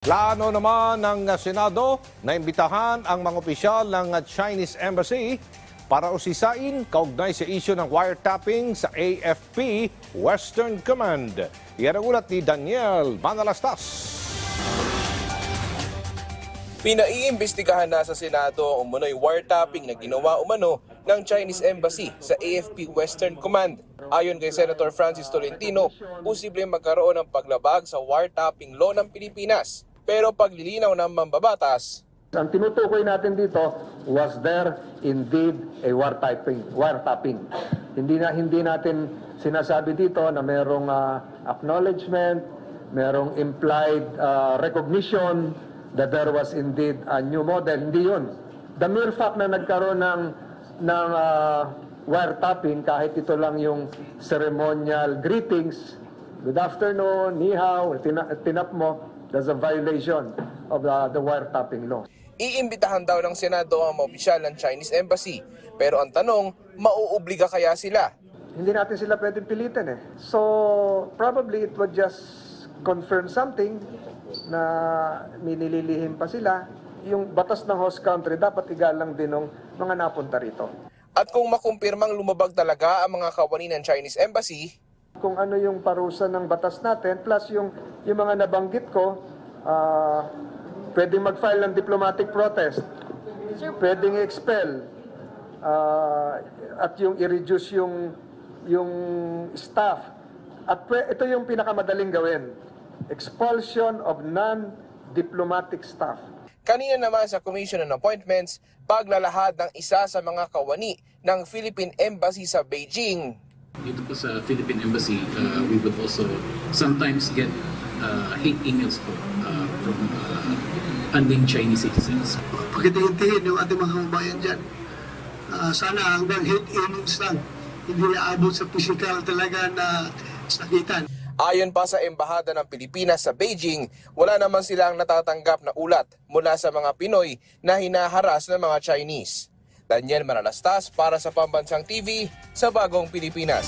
Plano naman ng Senado na imbitahan ang mga opisyal ng Chinese Embassy para usisain kaugnay sa isyu ng wiretapping sa AFP Western Command. Yan ang ulat ni Daniel Manalastas. Pinaiimbestigahan na sa Senado ang umano'y wiretapping na ginawa umano ng Chinese Embassy sa AFP Western Command. Ayon kay Senator Francis Tolentino, posible magkaroon ng paglabag sa wiretapping law ng Pilipinas. Pero paglilinaw ng mambabatas, ang tinutukoy natin dito, was there indeed a wiretapping. Hindi natin sinasabi dito na merong acknowledgement, merong implied recognition that there was indeed a new model. Hindi yun. The mere fact na nagkaroon ng wiretapping, kahit ito lang yung ceremonial greetings, good afternoon, ni hao, tinap mo, that's a violation of the wiretapping law. iimbitahan daw ng Senado ang mga opisyal ng Chinese Embassy. Pero ang tanong, mauobliga kaya sila? Hindi natin sila pwedeng pilitin eh. So, probably it would just confirm something na minililihim pa sila. Yung batas ng host country dapat igalang din ng mga napunta rito. At kung makumpirmang lumabag talaga ang mga kawani ng Chinese Embassy, Kung ano yung parusa ng batas natin, plus yung mga nabanggit ko, pwedeng mag-file ng diplomatic protest, pwedeng expel, at yung i-reduce yung staff. At ito yung pinakamadaling gawin, expulsion of non-diplomatic staff. kanina naman sa Commission on Appointments, paglalahad ng isa sa mga kawani ng Philippine Embassy sa Beijing. Dito po sa Philippine Embassy, we would also sometimes get hate emails po from unnamed Chinese citizens. Pagkitayin yung ating mga kababayan dyan. Sana hanggang hate emails lang, hindi aabot sa physical talaga na sakitan. Ayon pa sa Embahada ng Pilipinas sa Beijing, wala naman silang natatanggap na ulat mula sa mga Pinoy na hinaharas ng mga Chinese. Daniel Manalastas para sa Pambansang TV sa Bagong Pilipinas.